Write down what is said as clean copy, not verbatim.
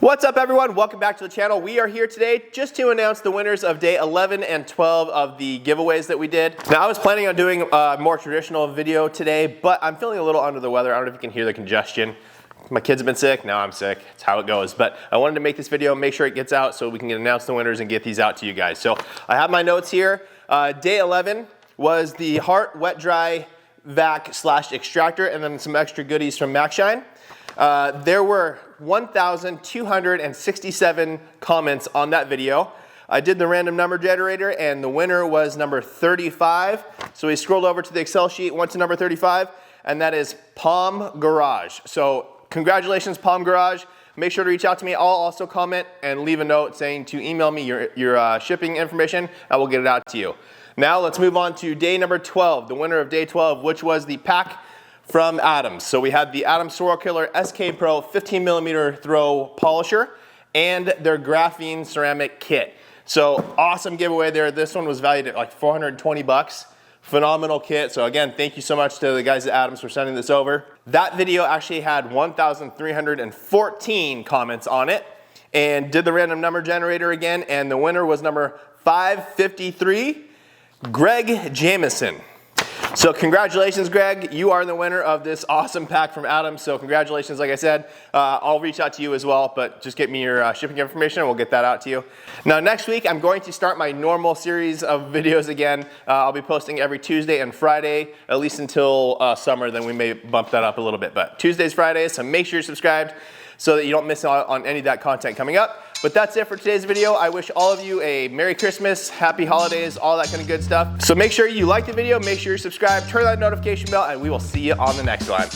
What's up everyone? Welcome back to the channel. We are here today just to announce the winners of day 11 and 12 of the giveaways that we did. Now I was planning on doing a more traditional video today, but I'm feeling a little under the weather. I don't know if you can hear the congestion. My kids have been sick, now I'm sick. It's how it goes. But I wanted to make this video, make sure it gets out so we can announce the winners and get these out to you guys. So I have my notes here. Day 11 was the Hart Wet Dry Vac / extractor, and then some extra goodies from MaxShine. There were 1,267 comments on that video. I did the random number generator and the winner was number 35. So we scrolled over to the Excel sheet, went to number 35, and that is Palm Garage. So congratulations, Palm Garage. Make sure to reach out to me. I'll also comment and leave a note saying to email me your shipping information. I will get it out to you. Now let's move on to day number 12, the winner of day 12, which was the pack from Adams. So we had the Adams Swirl Killer SK Pro 15mm throw polisher and their graphene ceramic kit. So awesome giveaway there. This one was valued at like 420 bucks. Phenomenal kit. So again, thank you so much to the guys at Adams for sending this over. That video actually had 1,314 comments on it, and did the random number generator again, and the winner was number 553, Greg Jamison. So congratulations, Greg. You are the winner of this awesome pack from Adams. So congratulations, like I said. I'll reach out to you as well, but just get me your shipping information and we'll get that out to you. Now next week, I'm going to start my normal series of videos again. I'll be posting every Tuesday and Friday, at least until summer, then we may bump that up a little bit. But Tuesdays, Fridays, so make sure you're subscribed so that you don't miss out on any of that content coming up. But that's it for today's video. I wish all of you a Merry Christmas, Happy Holidays, all that kind of good stuff. So make sure you like the video, make sure you're subscribed, turn that notification bell, and we will see you on the next one.